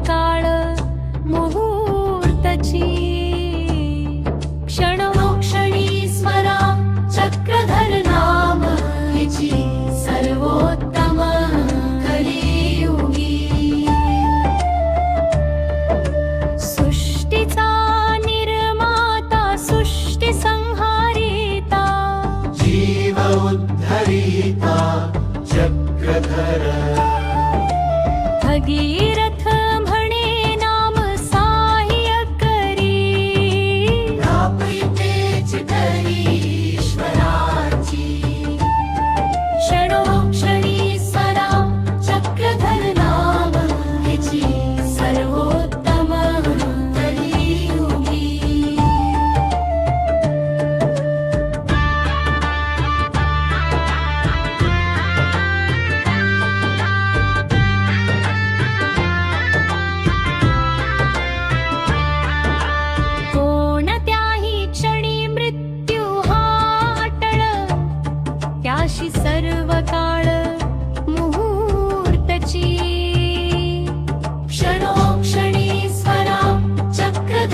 काळ मुहूर्तची क्षणोक्षणी स्मरा चक्रधर नाम हिची सर्वोत्तम कलियुगी सृष्टीचा निर्माता सृष्टी संहारिता जीव उद्धरिता